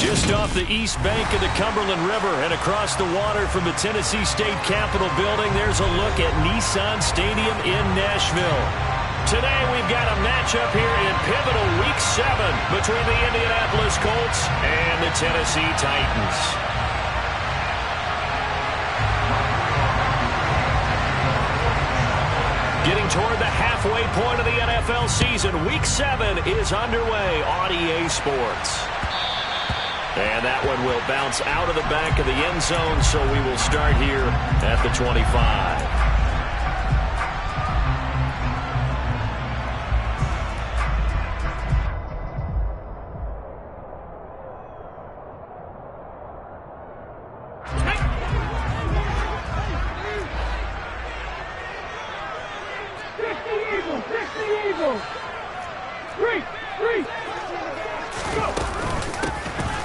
Just off the east bank of the Cumberland River and across the water from the Tennessee State Capitol building, there's a look at Nissan Stadium in Nashville. Today we've got a matchup here in pivotal Week 7 between the Indianapolis Colts and the Tennessee Titans. Getting toward the halfway point of the NFL season, Week 7 is underway on EA Sports. And that one will bounce out of the back of the end zone, so we will start here at the 25.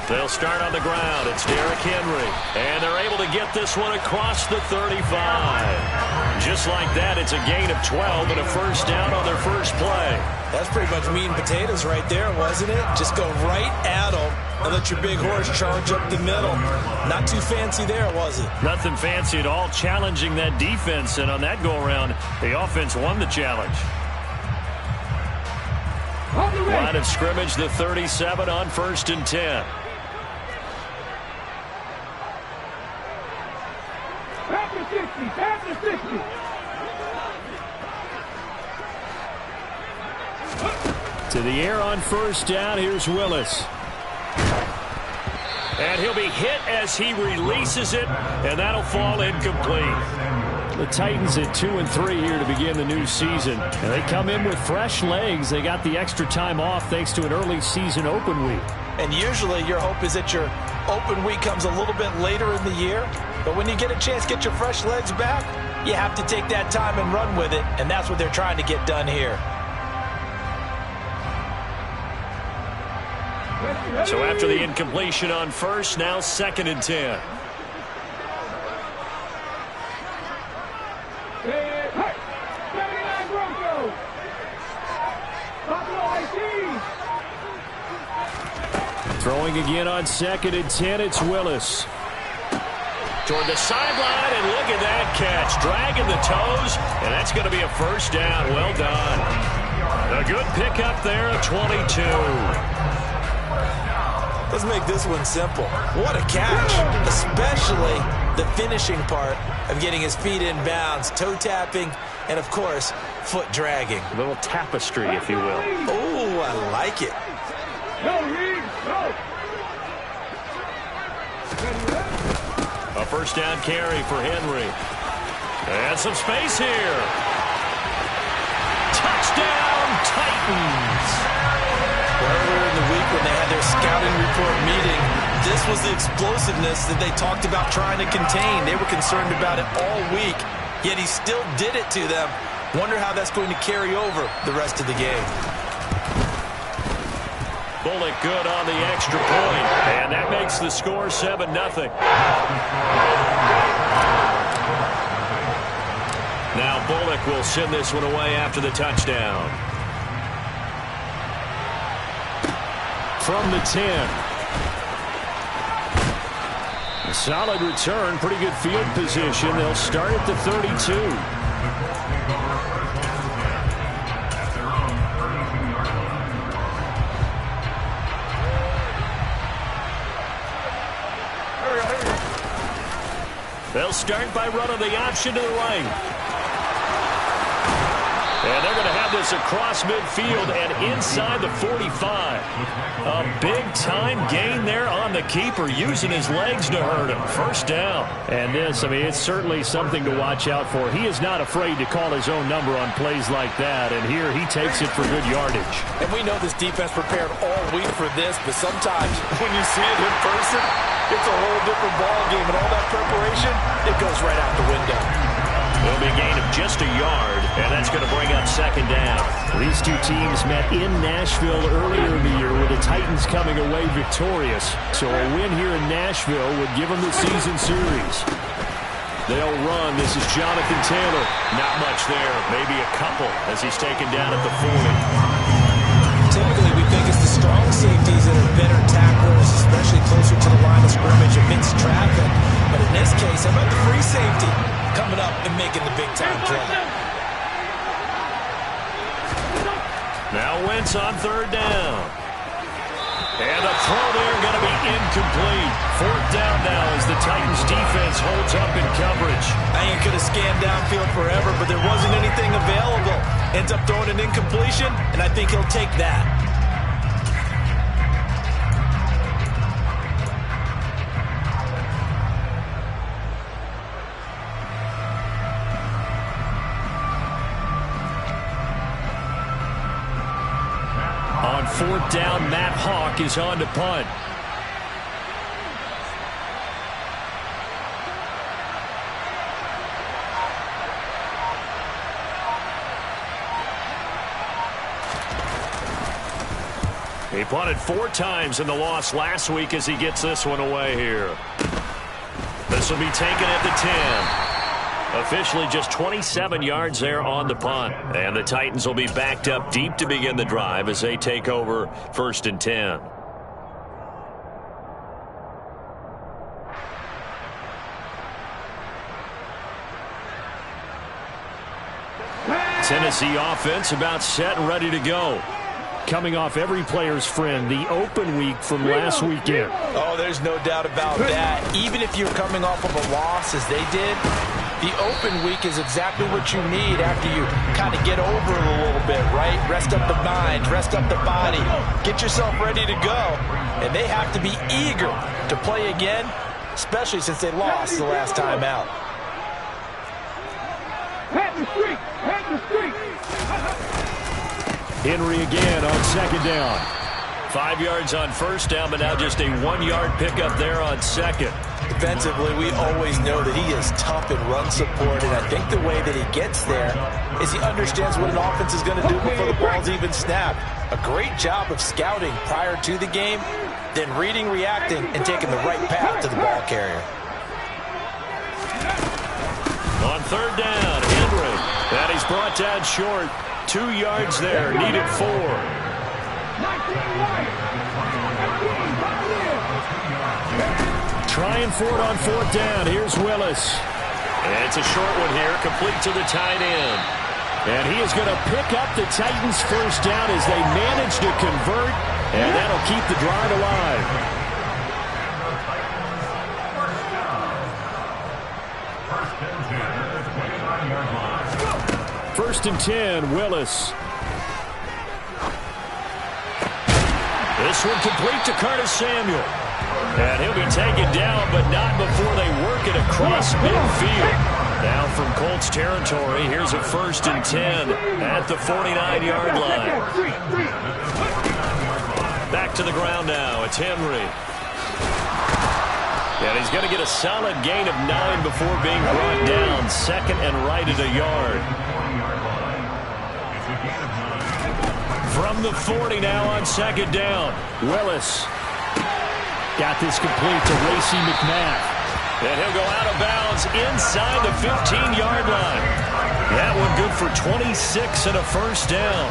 They'll start on the ground. It's Derrick Henry. And they're able to get this one across the 35. Just like that, it's a gain of 12 and a first down on their first play. That's pretty much meat and potatoes right there, wasn't it? Just go right at them and let your big horse charge up the middle. Not too fancy there, was it? Nothing fancy at all, challenging that defense. And on that go-around, the offense won the challenge. Line of scrimmage, the 37 on 1st and 10. To the air on first down. Here's Willis. And he'll be hit as he releases it, and that'll fall incomplete. The Titans at 2-3 here to begin the new season. And they come in with fresh legs. They got the extra time off thanks to an early season open week. And usually your hope is that your open week comes a little bit later in the year. But when you get a chance to get your fresh legs back, you have to take that time and run with it. And that's what they're trying to get done here. So after the incompletion on first, now 2nd and 10. Throwing again on 2nd and 10, it's Willis. Toward the sideline, and look at that catch. Dragging the toes, and that's going to be a first down. Well done. A good pickup there, 22. Let's make this one simple. What a catch, especially the finishing part of getting his feet in bounds, toe tapping, and of course, foot dragging. A little tapestry, if you will. Oh, I like it. A first down carry for Henry. And some space here. Touchdown, Titans. Earlier in the week when they had their scouting report meeting, this was the explosiveness that they talked about trying to contain. They were concerned about it all week, yet he still did it to them. Wonder how that's going to carry over the rest of the game. Bullock good on the extra point, and that makes the score 7-0. Now Bullock will send this one away after the touchdown. From the 10. A solid return, pretty good field position. They'll start at the 32. They'll start by running the option to the right. And they're going to have this across midfield and inside the 45. A big-time gain there on the keeper, using his legs to hurt him. First down. And this, I mean, it's certainly something to watch out for. He is not afraid to call his own number on plays like that, and here he takes it for good yardage. And we know this defense prepared all week for this, but sometimes when you see it in person, it's a whole different ball game, and all that preparation, it goes right out the window. It'll be a gain of just a yard, and that's going to bring up 2nd down. These two teams met in Nashville earlier in the year with the Titans coming away victorious. So a win here in Nashville would give them the season series. They'll run. This is Jonathan Taylor. Not much there. Maybe a couple as he's taken down at the 40. typically we think it's the strong safeties that are better tacklers, especially closer to the line of scrimmage amidst traffic. But in this case, how about the free safety coming up and making the big-time play? Now Wentz on third down. And the throw there going to be incomplete. Fourth down now as the Titans defense holds up in coverage. I ain't could have scanned downfield forever, but there wasn't anything available. Ends up throwing an incompletion, and I think he'll take that. On fourth down, Matt Hawk is on to punt. He punted 4 times in the loss last week as he gets this one away here. This will be taken at the 10. Officially just 27 yards there on the punt. And the Titans will be backed up deep to begin the drive as they take over 1st and 10. Tennessee offense about set and ready to go. Coming off every player's friend, the open week from last weekend. Oh, there's no doubt about that. Even if you're coming off of a loss as they did, the open week is exactly what you need after you kind of get over it a little bit, right? Rest up the mind, rest up the body, get yourself ready to go. And they have to be eager to play again, especially since they lost the last time out. Henry again on second down. 5 yards on first down, but now just a 1-yard pickup there on second. Defensively, we always know that he is tough in run support, and I think the way that he gets there is he understands what an offense is going to do before the ball's even snapped. A great job of scouting prior to the game, then reading, reacting, and taking the right path to the ball carrier. On third down, Henry. And he's brought down short. 2 yards there, needed 4. Trying for it on fourth down. Here's Willis. And it's a short one here, complete to the tight end. And he is going to pick up the Titans' first down as they manage to convert, and that'll keep the drive alive. First and 10, Willis. This one complete to Curtis Samuel. And he'll be taken down, but not before they work it across midfield. Now from Colts territory, here's a 1st and 10 at the 49-yard line. Back to the ground now. It's Henry. And he's going to get a solid gain of 9 before being brought down. Second and right at a yard. From the 40 now on second down. Willis got this complete to Racey McMath. And he'll go out of bounds inside the 15-yard line. That one good for 26 and a first down.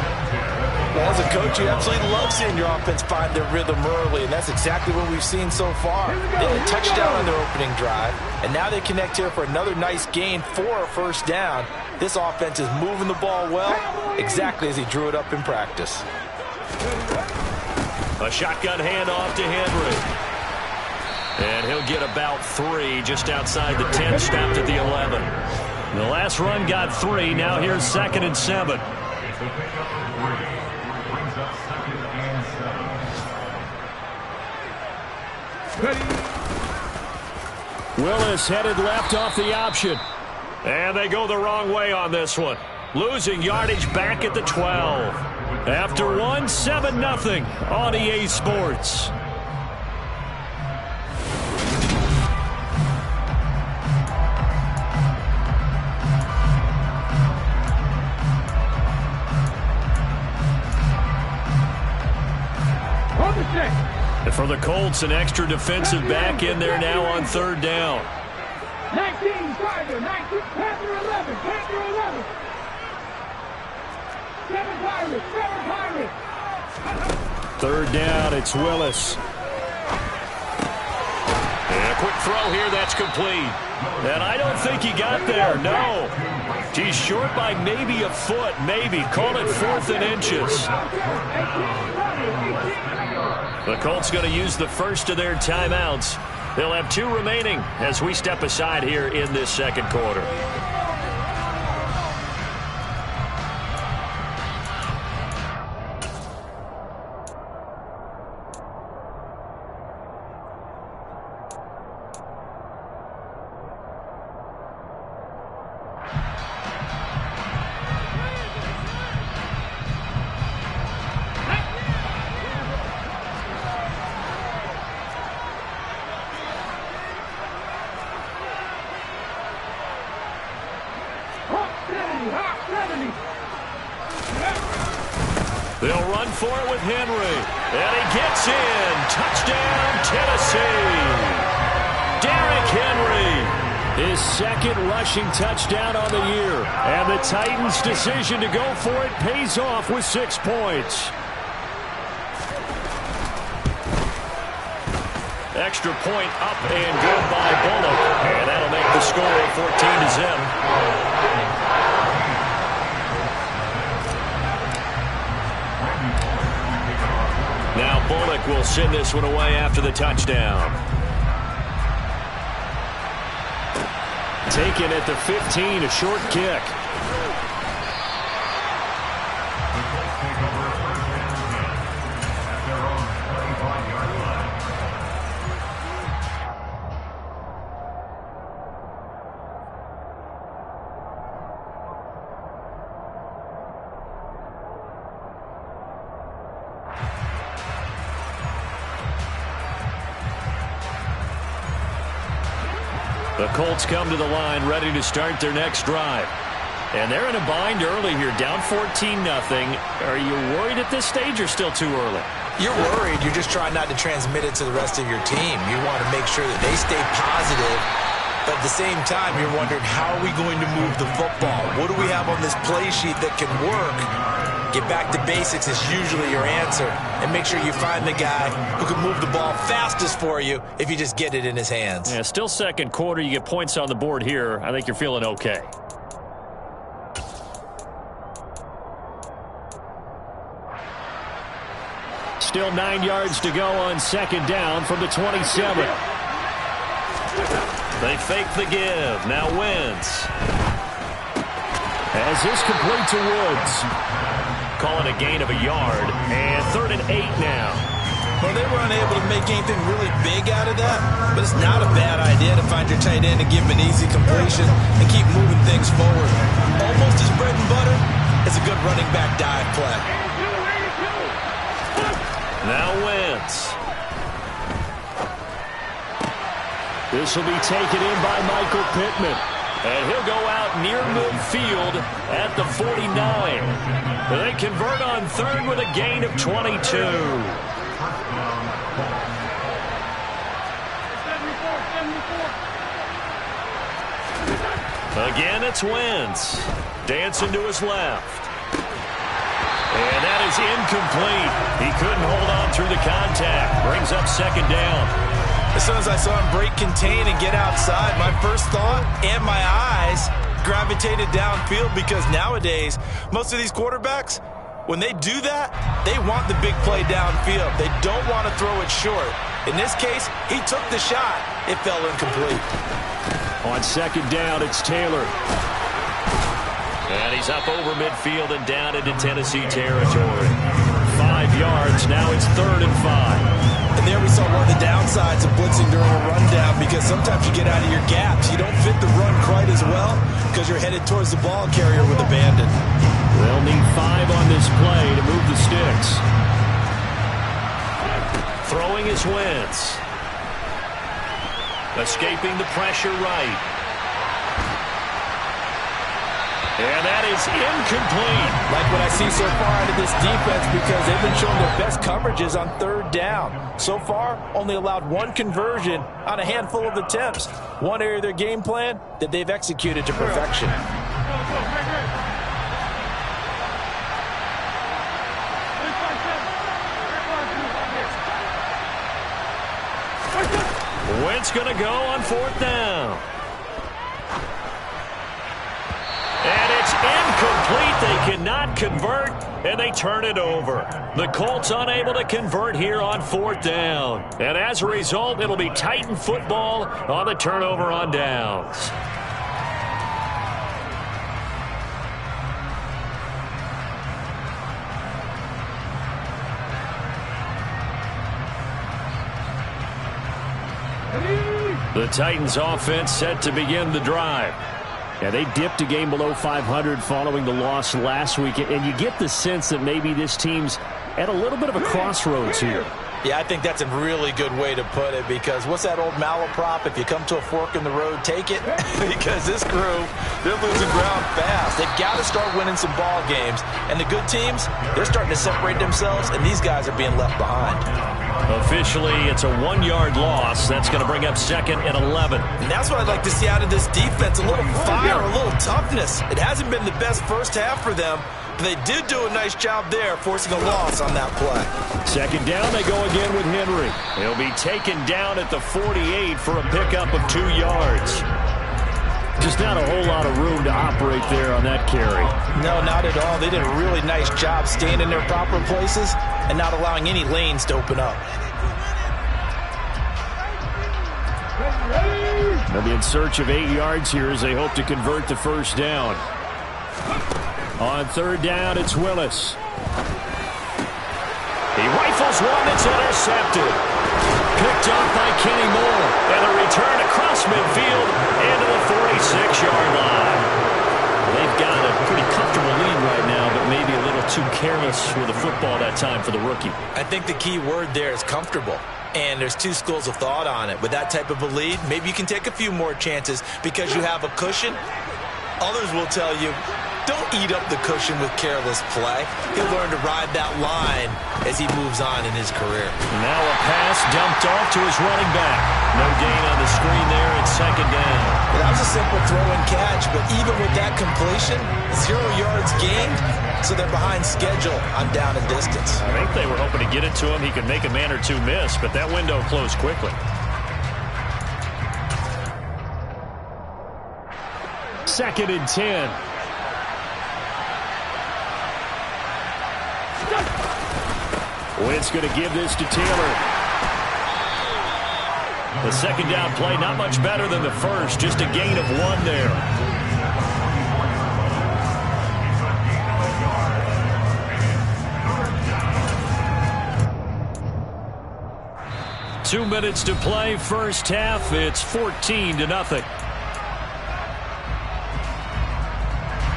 Well, as a coach, you absolutely love seeing your offense find their rhythm early, and that's exactly what we've seen so far. They had a touchdown on their opening drive, and now they connect here for another nice gain for a first down. This offense is moving the ball well, exactly as he drew it up in practice. A shotgun handoff to Henry. And he'll get about 3 just outside the 10, stopped at the 11. The last run got 3. Now here's 2nd and 7. Willis headed left off the option. And they go the wrong way on this one. Losing yardage back at the 12. After one, 7-0 on EA Sports. And for the Colts, an extra defensive back in there now on third down. 19, Tiger, 19, Panther 11, Panther 11. 7 Pirates, 7 Pirates. Third down, it's Willis. And a quick throw here, that's complete. And I don't think he got there, no. He's short by maybe a foot, maybe. Call it 4th and inches. The Colts going to use the first of their timeouts. They'll have 2 remaining as we step aside here in this second quarter. They'll run for it with Henry. And he gets in. Touchdown, Tennessee. Derrick Henry. His second rushing touchdown on the year. And the Titans' decision to go for it pays off with 6 points. Extra point up and good by Bullock. And that'll make the score 14-0. Now Bullock will send this one away after the touchdown. Taken at the 15, a short kick. The Colts come to the line ready to start their next drive. And they're in a bind early here, down 14-0. Are you worried at this stage or still too early? You're worried. You're just trying not to transmit it to the rest of your team. You want to make sure that they stay positive. But at the same time, you're wondering, how are we going to move the football? What do we have on this play sheet that can work? Get back to basics is usually your answer. And make sure you find the guy who can move the ball fastest for you if you just get it in his hands. Yeah, still second quarter. You get points on the board here. I think you're feeling okay. Still 9 yards to go on second down from the 27. They fake the give. Now Wentz. As this complete to Woods. Calling a gain of a yard. And 3rd and 8 now. Well, they were unable to make anything really big out of that, but it's not a bad idea to find your tight end and give him an easy completion and keep moving things forward. Almost his bread and butter is a good running back dive play. Now Wentz. This will be taken in by Michael Pittman. And he'll go out near midfield at the 49. They convert on 3rd with a gain of 22. Again, it's Wentz. Dancing to his left. And that is incomplete. He couldn't hold on through the contact. Brings up second down. As soon as I saw him break contain and get outside, my first thought and my eyes gravitated downfield, because nowadays, most of these quarterbacks, when they do that, they want the big play downfield. They don't want to throw it short. In this case, he took the shot. It fell incomplete. On second down, it's Taylor. And he's up over midfield and down into Tennessee territory. 5 yards. Now it's 3rd and 5. And there we saw one of the downsides of blitzing during a rundown, because sometimes you get out of your gaps. You don't fit the run quite as well because you're headed towards the ball carrier with abandon. They'll need 5 on this play to move the sticks. Throwing is Wentz. Escaping the pressure right. And that is incomplete. Like what I see so far out of this defense, because they've been showing their best coverages on 3rd down. So far, only allowed 1 conversion on a handful of attempts. One area of their game plan that they've executed to perfection. Sprint's going to go on 4th down. And it's incomplete. They cannot convert, and they turn it over. The Colts unable to convert here on 4th down. And as a result, it'll be Titan football on the turnover on downs. The Titans offense set to begin the drive. Yeah, they dipped a game below 500 following the loss last week, and you get the sense that maybe this team's at a little bit of a crossroads here. Yeah, I think that's a really good way to put it, because what's that old malaprop? If you come to a fork in the road, take it. Because this crew, they're losing ground fast. They've got to start winning some ball games. And the good teams, they're starting to separate themselves, and these guys are being left behind. Officially, it's a 1-yard loss. That's going to bring up 2nd and 11. And that's what I'd like to see out of this defense, a little fire, a little toughness. It hasn't been the best first half for them, but they did do a nice job there, forcing a loss on that play. 2nd down, they go again with Henry. He'll be taken down at the 48 for a pickup of 2 yards. Just not a whole lot of room to operate there on that carry. No, not at all. They did a really nice job staying in their proper places and not allowing any lanes to open up. They'll be in search of 8 yards here as they hope to convert the 1st down. On 3rd down, it's Willis. He rifles one that's intercepted. Picked off by Kenny Moore. And a return across midfield into the 46-yard line. They've got a pretty comfortable lead right now, but maybe a little too careless with the football that time for the rookie. I think the key word there is comfortable. And there's 2 schools of thought on it. With that type of a lead, maybe you can take a few more chances because you have a cushion. Others will tell you, don't eat up the cushion with careless play. He'll learn to ride that line as he moves on in his career. Now a pass dumped off to his running back. No gain on the screen there at 2nd down. Well, that was a simple throw and catch, but even with that completion, 0 yards gained, so they're behind schedule on down and distance. I think they were hoping to get it to him. He could make a man or 2 miss, but that window closed quickly. 2nd and 10. Wentz going to give this to Taylor. The 2nd down play, not much better than the first, just a gain of 1 there. Two minutes to play, first half. It's 14-0.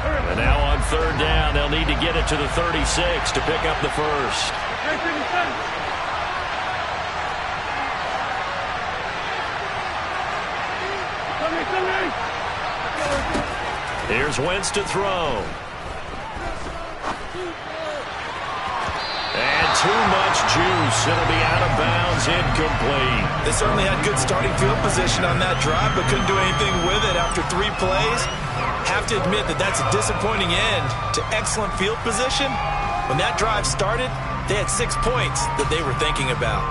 And now on 3rd down, they'll need to get it to the 36 to pick up the first. Here's Wentz to throw. And too much juice. It'll be out of bounds, incomplete. They certainly had good starting field position on that drive, but couldn't do anything with it after 3 plays. Have to admit that that's a disappointing end to excellent field position. When that drive started, they had 6 points that they were thinking about.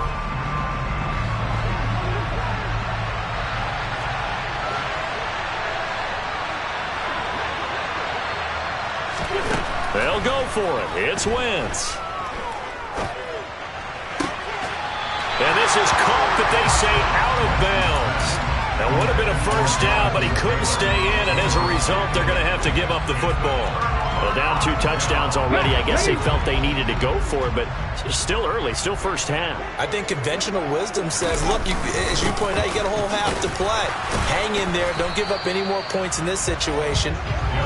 They'll go for it. It's Wentz. And this is caught, but they say out of bounds. That would have been a first down, but he couldn't stay in, and as a result, they're going to have to give up the football. Well, down 2 touchdowns already. I guess they felt they needed to go for it, but it's still early, still first half. I think conventional wisdom says, look, as you pointed out, you got a whole half to play. Hang in there. Don't give up any more points in this situation.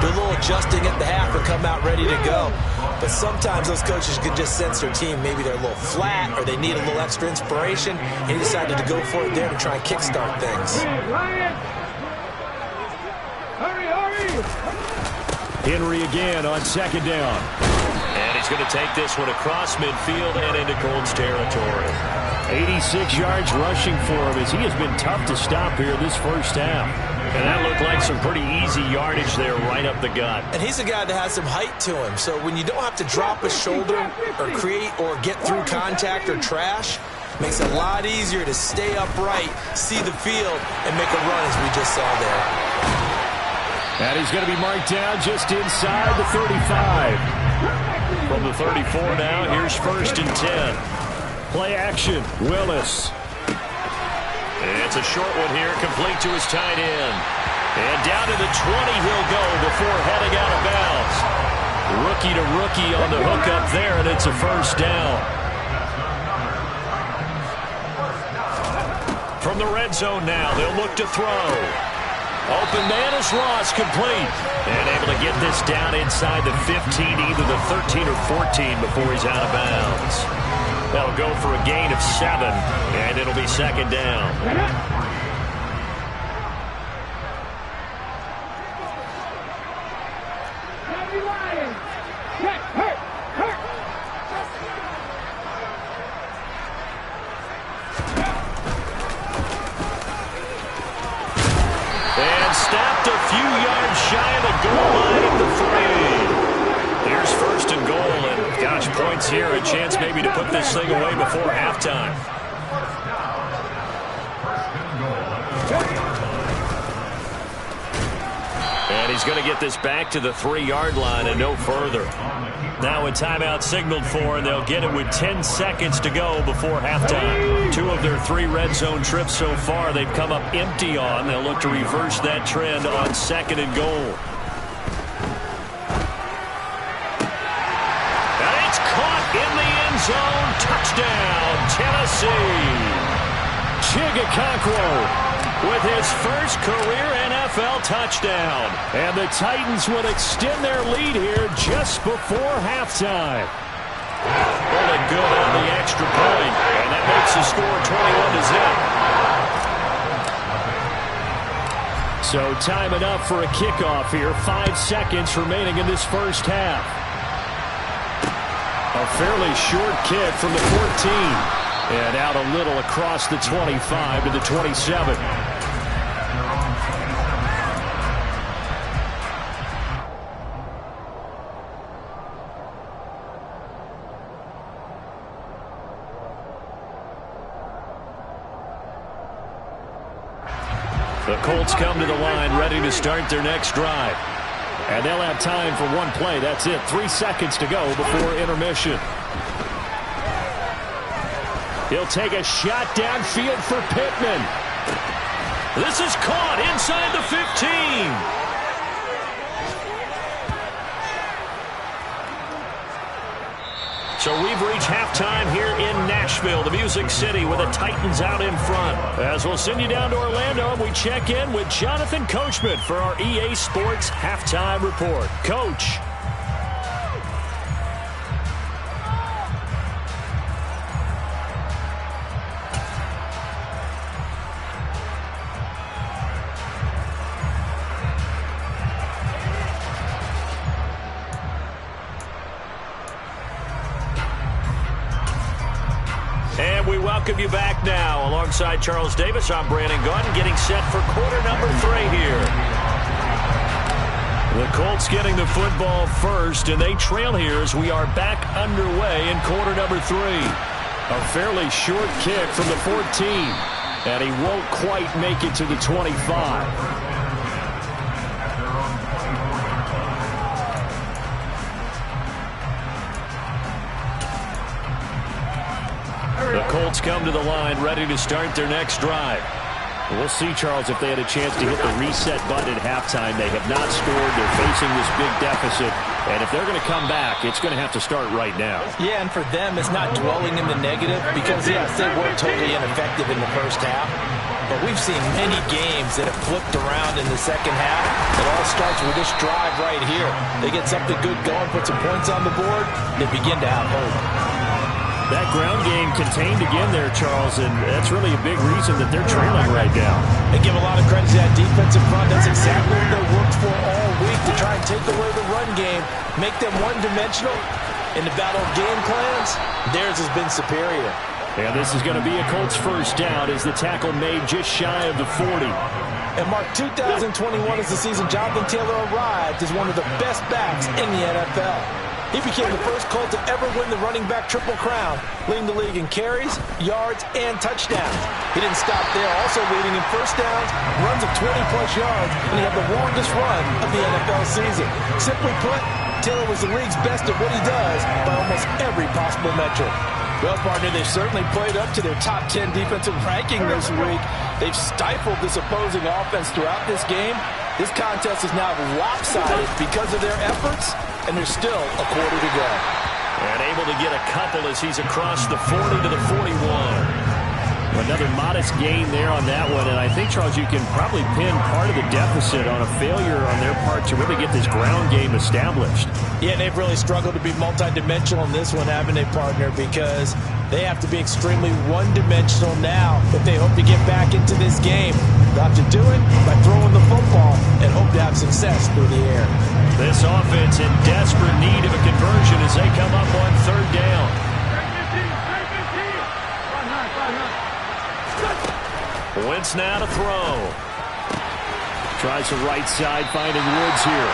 Do a little adjusting at the half and come out ready to go. But sometimes those coaches can just sense their team. Maybe they're a little flat or they need a little extra inspiration, and he decided to go for it there to try and kickstart things. Henry again on 2nd down. And he's going to take this one across midfield and into Colts territory. 86 yards rushing for him as he has been tough to stop here this first half. And that looked like some pretty easy yardage there right up the gut. And he's a guy that has some height to him. So when you don't have to drop a shoulder or create or get through contact or trash, Makes it a lot easier to stay upright, see the field, and make a run as we just saw there. And he's going to be marked down just inside the 35. From the 34 now, here's 1st and 10. Play action, Willis. It's a short one here, complete to his tight end. And down to the 20 he'll go before heading out of bounds. Rookie to rookie on the hook up there, and it's a 1st down. From the red zone now, they'll look to throw. Open man is lost, complete. And able to get this down inside the 15, either the 13 or 14 before he's out of bounds. They'll go for a gain of 7, and it'll be 2nd down. Snapped a few yards shy of the goal line at the 3. Here's 1st and goal, and gosh, points here, a chance maybe to put this thing away before halftime. And he's going to get this back to the 3-yard line and no further. Now a timeout signaled for, and they'll get it with 10 seconds to go before halftime. 2 of their 3 red zone trips so far they've come up empty on. They'll look to reverse that trend on 2nd and goal. And it's caught in the end zone. Touchdown, Tennessee. Chigakonkwo with his first career NFL touchdown. And the Titans will extend their lead here just before halftime. Really good on the extra point, and that makes the score 21-0. So time enough for a kickoff here. 5 seconds remaining in this first half. A fairly short kick from the 14. And out a little across the 25 to the 27. The Colts come to the line ready to start their next drive. And they'll have time for one play. That's it. 3 seconds to go before intermission. He'll take a shot downfield for Pittman. This is caught inside the 15. So we've reached halftime here in Nashville, the Music City, with the Titans out in front. As we'll send you down to Orlando, and we check in with Jonathan Coachman for our EA Sports Halftime Report. Coach. And we welcome you back now. Alongside Charles Davis, I'm Brandon Gunn, getting set for quarter number 3 here. The Colts getting the football first, and they trail here as we are back underway in quarter number 3. A fairly short kick from the 14, and he won't quite make it to the 25. The Colts come to the line ready to start their next drive. We'll see, Charles, if they had a chance to hit the reset button at halftime. They have not scored. They're facing this big deficit. And if they're going to come back, it's going to have to start right now. Yeah, and for them, it's not dwelling in the negative because, yes, they were totally ineffective in the first half. But we've seen many games that have flipped around in the second half. It all starts with this drive right here. They get something good going, put some points on the board, they begin to have hope. That ground game contained again there, Charles, and that's really a big reason that they're trailing right now. They give a lot of credit to that defensive front. That's exactly what they worked for all week, to try and take away the run game, make them one-dimensional. In the battle of game plans, theirs has been superior. And this is going to be a Colts first down as the tackle made just shy of the 40. And Mark, 2021 is the season Jonathan Taylor arrived as one of the best backs in the NFL. He became the first Colt to ever win the running back triple crown, leading the league in carries, yards, and touchdowns. He didn't stop there, also leading in first downs, runs of 20-plus yards, and he had the longest run of the NFL season. Simply put, Taylor was the league's best at what he does by almost every possible metric. Well, partner, they certainly played up to their top 10 defensive ranking this week. They've stifled this opposing offense throughout this game. This contest is now lopsided because of their efforts, and there's still a quarter to go. And able to get a couple as he's across the 40 to the 41. Another modest gain there on that one, and I think, Charles, you can probably pin part of the deficit on a failure on their part to really get this ground game established. Yeah, they've really struggled to be multidimensional in this one, haven't they, partner? Because they have to be extremely one-dimensional now if they hope to get back into this game. They'll have to do it by throwing the football and hope to have success through the air. This offense in desperate need of a conversion as they come up on third down. Wentz now to throw. Tries the right side, finding Woods here.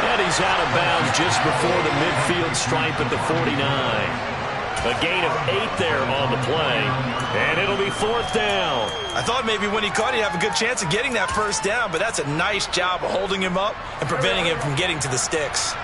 And he's out of bounds just before the midfield stripe at the 49. A gain of 8 there on the play. And it'll be fourth down. I thought maybe when he caught, he'd have a good chance of getting that first down, but that's a nice job of holding him up and preventing him from getting to the sticks.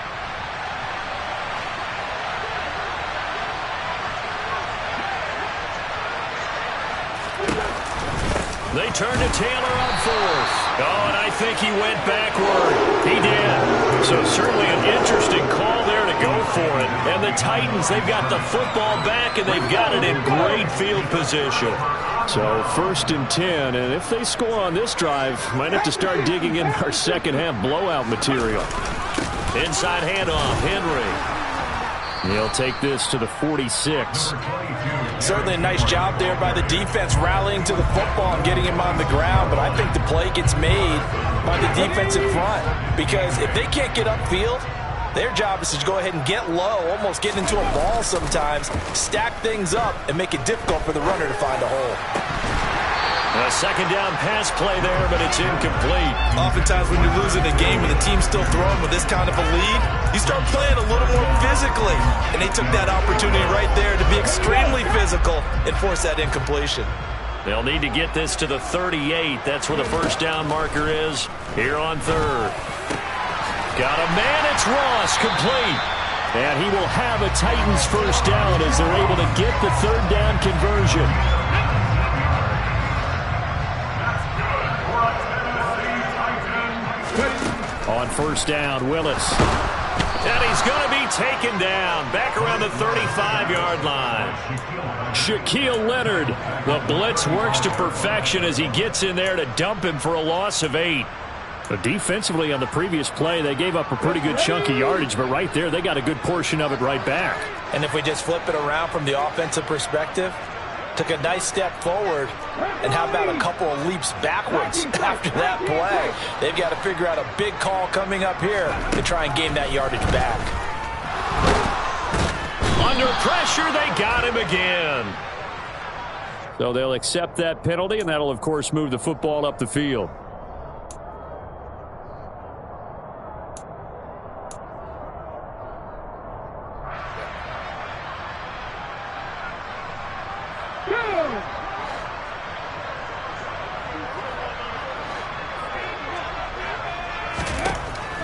They turn to Taylor on fourth. Oh, and I think he went backward. He did. So certainly an interesting call there to go for it. And the Titans, they've got the football back, and they've got it in great field position. So first and 10, and if they score on this drive, might have to start digging in our second half blowout material. Inside handoff, Henry. He'll take this to the 46. Certainly a nice job there by the defense rallying to the football and getting him on the ground, but I think the play gets made by the defensive front because if they can't get upfield, their job is to go ahead and get low, almost get into a ball sometimes, stack things up, and make it difficult for the runner to find a hole. A second down pass play there, but it's incomplete. Oftentimes when you're losing a game and the team's still throwing with this kind of a lead, you start playing a little more physically. And they took that opportunity right there to be extremely physical and force that incompletion. They'll need to get this to the 38. That's where the first down marker is here on third. Got a man, it's Ross, complete. And he will have a Titans first down as they're able to get the third down conversion. On first down, Willis. And he's going to be taken down back around the 35-yard line. Shaquille Leonard. The blitz works to perfection as he gets in there to dump him for a loss of 8. But defensively on the previous play, they gave up a pretty good chunk of yardage, but right there, they got a good portion of it right back. And if we just flip it around from the offensive perspective, took a nice step forward, and how about a couple of leaps backwards after that play? They've got to figure out a big call coming up here to try and gain that yardage back. Under pressure, they got him again. So they'll accept that penalty, and that'll, of course, move the football up the field.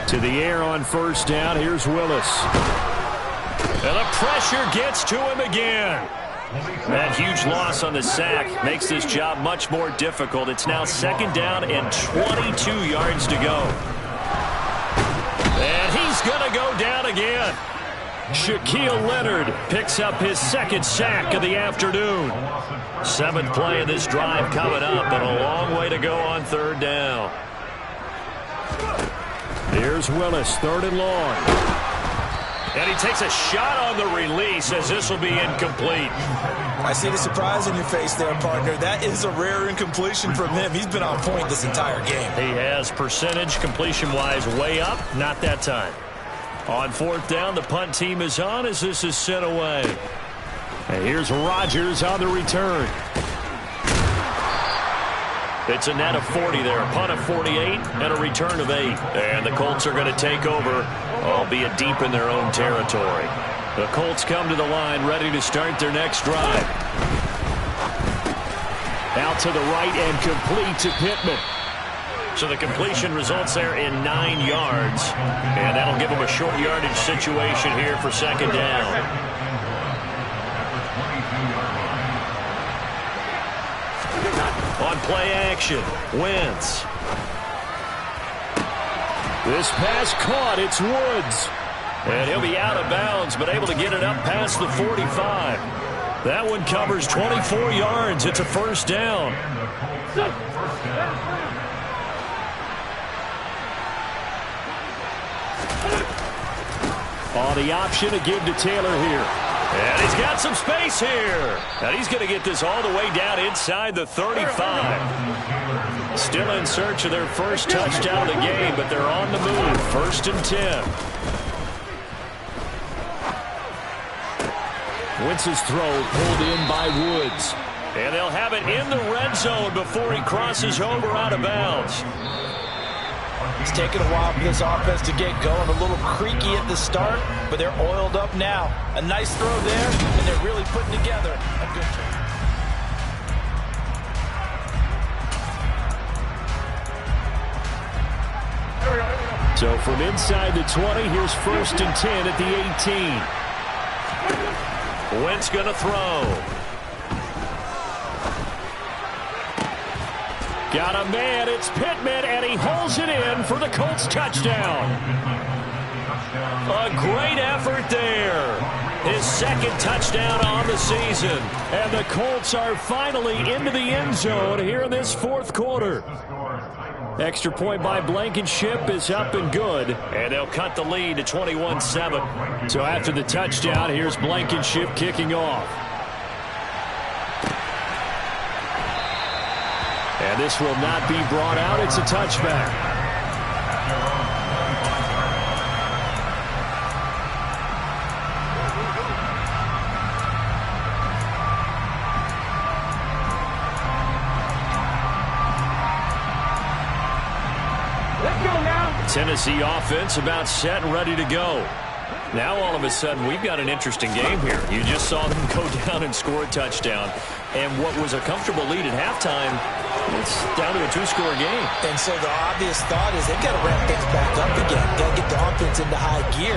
To the air on first down. Here's Willis. And the pressure gets to him again. That huge loss on the sack makes this job much more difficult. It's now second down and 22 yards to go. And he's going to go down again. Shaquille Leonard picks up his second sack of the afternoon. 7th play of this drive coming up, but a long way to go on third down. Here's Willis, 3rd and long. And he takes a shot on the release as this will be incomplete. I see the surprise in your face there, partner. That is a rare incompletion from him. He's been on point this entire game. He has percentage completion-wise way up, not that time. On 4th down, the punt team is on as this is sent away. And here's Rodgers on the return. It's a net of 40 there, a punt of 48, and a return of 8. And the Colts are going to take over, albeit deep in their own territory. The Colts come to the line, ready to start their next drive. Out to the right and complete to Pittman. So the completion results there in 9 yards. And that'll give them a short yardage situation here for second down. On play action, Wentz. This pass caught, it's Woods. And he'll be out of bounds, but able to get it up past the 45. That one covers 24 yards. It's a first down. Oh, the option to give to Taylor here. And he's got some space here. And he's going to get this all the way down inside the 35. Still in search of their first touchdown of the game, but they're on the move. First and 10. Wentz's throw pulled in by Woods. And they'll have it in the red zone before he crosses over out of bounds. It's taken a while for this offense to get going. A little creaky at the start, but they're oiled up now. A nice throw there, and they're really putting together a good job. So from inside the 20, here's first and 10 at the 18. Wentz going to throw. Got a man, it's Pittman, and he holds it in for the Colts touchdown. A great effort there. His second touchdown on the season. And the Colts are finally into the end zone here in this fourth quarter. Extra point by Blankenship is up and good. And they'll cut the lead to 21-7. So after the touchdown, here's Blankenship kicking off. And this will not be brought out. It's a touchback. Let's go now. Tennessee offense about set and ready to go. Now all of a sudden we've got an interesting game here. You just saw them go down and score a touchdown. And what was a comfortable lead at halftime, it's down to a 2-score game. And so the obvious thought is they've got to ramp things back up again. Got to get the offense into high gear.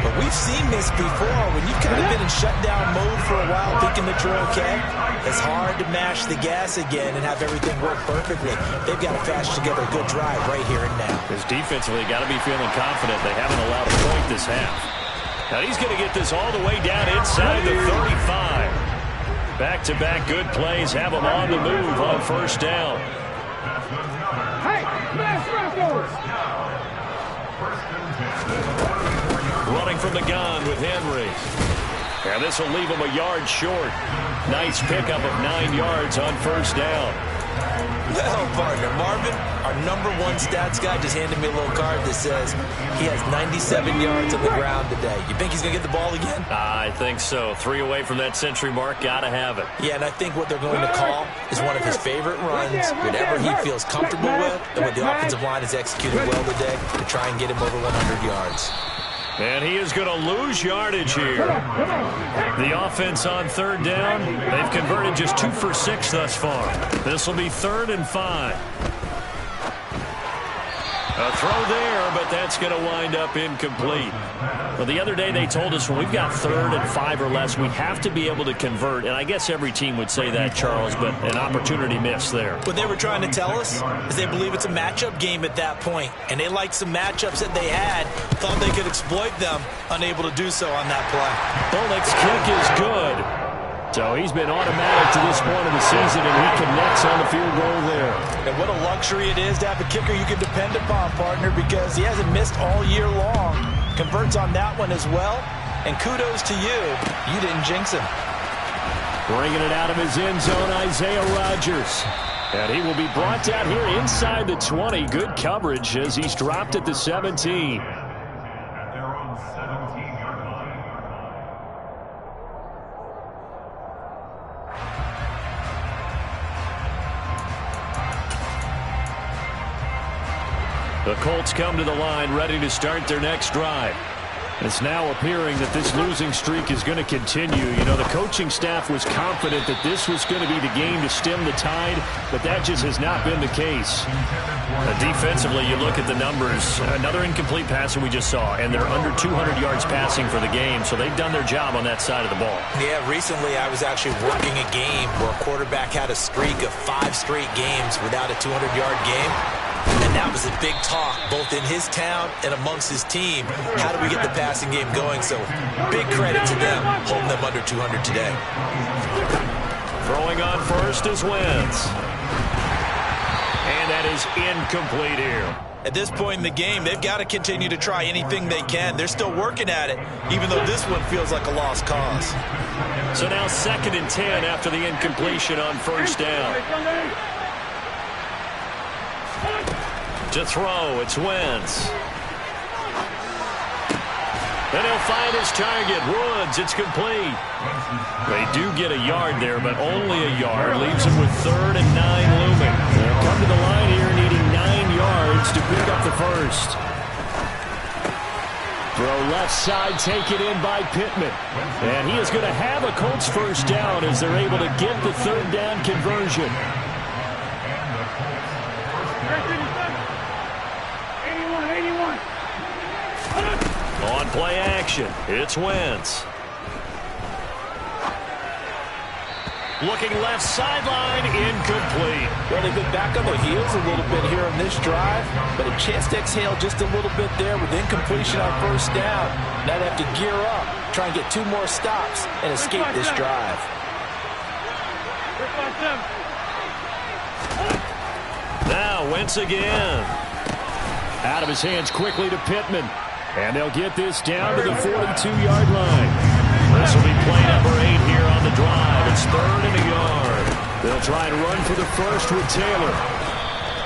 But we've seen this before. When you've kind of been in shutdown mode for a while thinking that you're okay, it's hard to mash the gas again and have everything work perfectly. They've got to patch together a good drive right here and now. Because defensively, got to be feeling confident. They haven't allowed a point this half. Now he's going to get this all the way down inside the 35. Back-to-back good plays have him on the move on first down. Hey, smash Broncos. Running from the gun with Henry. And this will leave him a yard short. Nice pickup of 9 yards on first down. Well, partner, Marvin, our #1 stats guy just handed me a little card that says he has 97 yards on the ground today. You think he's going to get the ball again? I think so. 3 away from that century mark. Got to have it. Yeah, and I think what they're going to call is one of his favorite runs, whatever he feels comfortable with, and what the offensive line has executed well today to try and get him over 100 yards. And he is going to lose yardage here. The offense on third down, they've converted just 2 for 6 thus far. This will be 3rd and 5. A throw there, but that's going to wind up incomplete. Well, the other day they told us when we've got 3rd and 5 or less, we have to be able to convert. And I guess every team would say that, Charles, but an opportunity missed there. What they were trying to tell us is they believe it's a matchup game at that point. And they liked some matchups that they had, thought they could exploit them, unable to do so on that play. Bullock's kick is good. So he's been automatic to this point of the season, and he connects on the field goal there. And what a luxury it is to have a kicker you can depend upon, partner, because he hasn't missed all year long. Converts on that one as well. And kudos to you. You didn't jinx him. Bringing it out of his end zone, Isaiah Rodgers. And he will be brought down here inside the 20. Good coverage as he's dropped at the 17. The Colts come to the line ready to start their next drive. It's now appearing that this losing streak is going to continue. You know, the coaching staff was confident that this was going to be the game to stem the tide, but that just has not been the case. Defensively, you look at the numbers. Another incomplete pass that we just saw, and they're under 200 yards passing for the game, so they've done their job on that side of the ball. Yeah, recently I was actually working a game where a quarterback had a streak of 5 straight games without a 200-yard game. And that was a big talk, both in his town and amongst his team. How do we get the passing game going? So big credit to them, holding them under 200 today. Throwing on first is Wentz. And that is incomplete here. At this point in the game, they've got to continue to try anything they can. They're still working at it, even though this one feels like a lost cause. So now 2nd and 10 after the incompletion on first down. To throw, it's Wentz. Then he'll find his target, Woods. It's complete. They do get a yard there, but only a yard. Leaves him with 3rd and 9 looming. They'll come to the line here needing 9 yards to pick up the first. Throw left side, taken in by Pittman. And he is going to have a Colts first down as they're able to get the 3rd down conversion. On play action, it's Wentz. Looking left sideline, incomplete. Well, they've been back on their heels a little bit here on this drive, but a chance to exhale just a little bit there with incompletion on first down. Now they have to gear up, try and get 2 more stops and escape this drive. Now Wentz again. Out of his hands quickly to Pittman. And they'll get this down to the 42-yard line. This will be play number 8 here on the drive. It's 3rd and a yard. They'll try and run for the first with Taylor.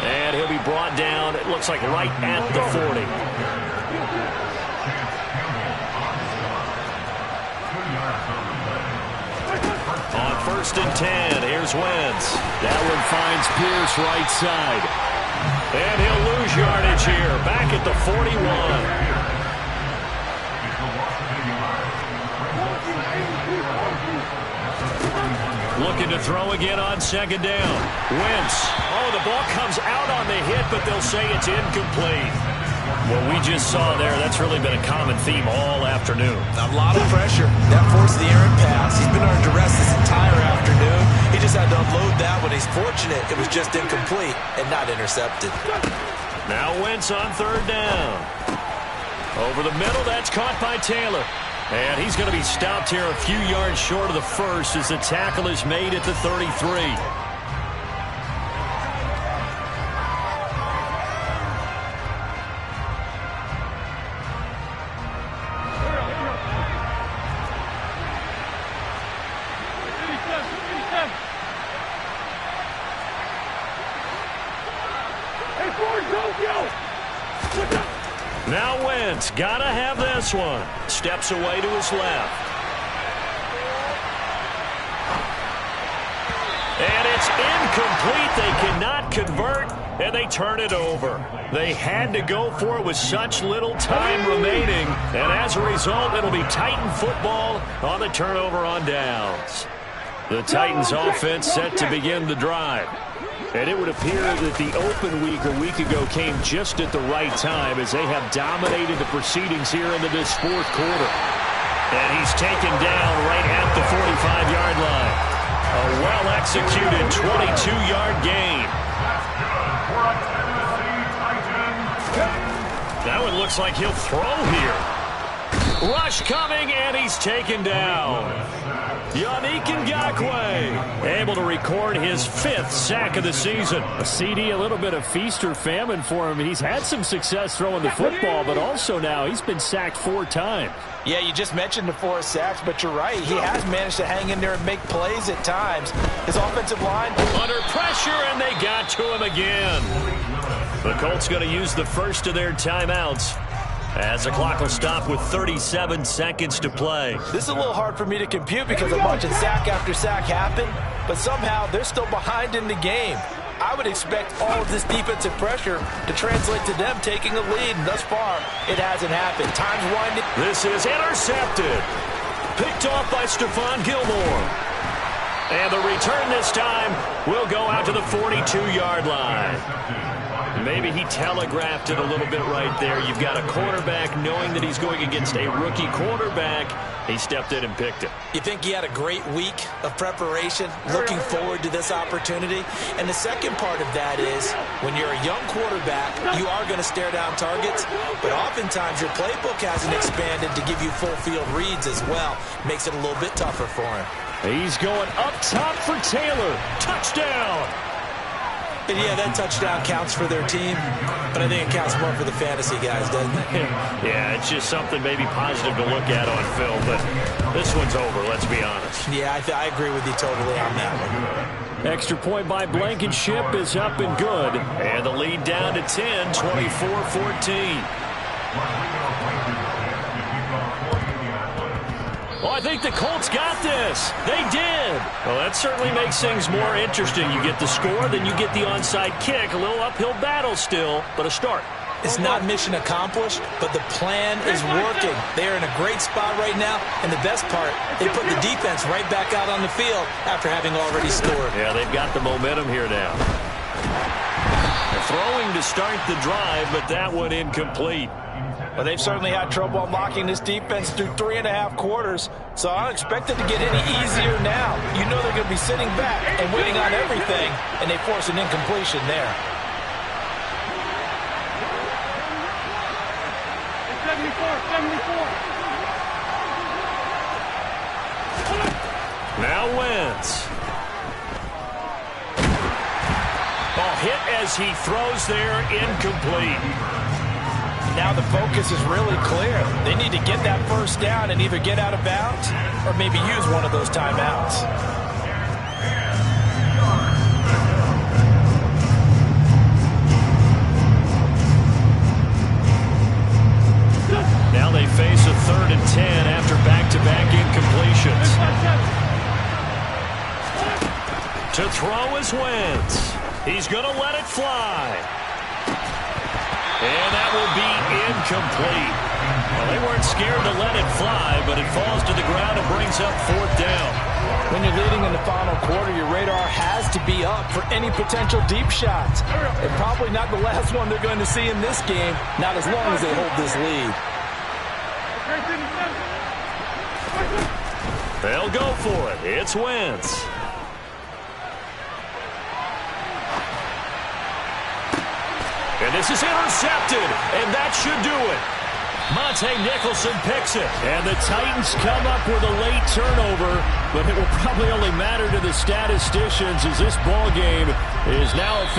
And he'll be brought down, it looks like right at the 40. On 1st and 10, here's Wentz. That one finds Pierce right side. And he'll lose yardage here, back at the 41. Looking to throw again on 2nd down. Wentz. Oh, the ball comes out on the hit, but they'll say it's incomplete. What we just saw there, that's really been a common theme all afternoon. A lot of pressure. That forced the errant pass. He's been under duress this entire afternoon. He just had to unload that one. He's fortunate it was just incomplete and not intercepted. Now Wentz on 3rd down. Over the middle, that's caught by Taylor. And he's going to be stopped here a few yards short of the first as the tackle is made at the 33. Now Wentz, gotta have this one. Steps away to his left. And it's incomplete. They cannot convert, and they turn it over. They had to go for it with such little time remaining, and as a result, it'll be Titan football on the turnover on downs. The Titans offense set to begin the drive. And it would appear that the open week a week ago came just at the right time as they have dominated the proceedings here into this 4th quarter. And he's taken down right at the 45-yard line. A well-executed 22-yard gain. That one looks like he'll throw here. Rush coming, and he's taken down. Yannick Ngakoue able to record his 5th sack of the season. A CD, a little bit of feast or famine for him. He's had some success throwing the football, but also now he's been sacked 4 times. Yeah, you just mentioned the 4 sacks, but you're right. He has managed to hang in there and make plays at times. His offensive line under pressure, and they got to him again. The Colts going to use the first of their timeouts as the clock will stop with 37 seconds to play. This is a little hard for me to compute because I'm watching sack after sack happen, but somehow they're still behind in the game. I would expect all of this defensive pressure to translate to them taking a lead, and thus far, it hasn't happened. Time's winding. This is intercepted. Picked off by Stephon Gilmore. And the return this time will go out to the 42-yard line. Maybe he telegraphed it a little bit right there. You've got a quarterback knowing that he's going against a rookie quarterback. He stepped in and picked it. You think he had a great week of preparation, looking forward to this opportunity? And the second part of that is, when you're a young quarterback, you are going to stare down targets, but oftentimes your playbook hasn't expanded to give you full field reads as well. Makes it a little bit tougher for him. He's going up top for Taylor. Touchdown! And yeah, that touchdown counts for their team, but I think it counts more for the fantasy guys, doesn't it? Yeah, it's just something maybe positive to look at on film, but this one's over, let's be honest. Yeah, I agree with you totally on that one. Extra point by Blankenship is up and good. And the lead down to 10, 24-14. Well, I think the Colts got this. They did. Well, that certainly makes things more interesting. You get the score, then you get the onside kick. A little uphill battle still, but a start. It's not mission accomplished, but the plan is working. They are in a great spot right now, and the best part, they put the defense right back out on the field after having already scored. Yeah, they've got the momentum here now. They're throwing to start the drive, but that one incomplete. Well, they've certainly had trouble unlocking this defense through 3.5 quarters, so I don't expect it to get any easier now. You know they're going to be sitting back and waiting on everything, and they force an incompletion there. 74. Now Wentz. Ball hit as he throws there, incomplete. Now the focus is really clear. They need to get that first down and either get out of bounds or maybe use one of those timeouts. Now they face a 3rd and 10 after back-to-back incompletions. To throw is Wentz. He's going to let it fly. And that will be incomplete. Well, they weren't scared to let it fly, but it falls to the ground and brings up 4th down. When you're leading in the final quarter, your radar has to be up for any potential deep shots. And probably not the last one they're going to see in this game, not as long as they hold this lead. They'll go for it. It's Wentz. And this is intercepted, and that should do it. Monte Nicholson picks it. And the Titans come up with a late turnover, but it will probably only matter to the statisticians as this ball game is now official.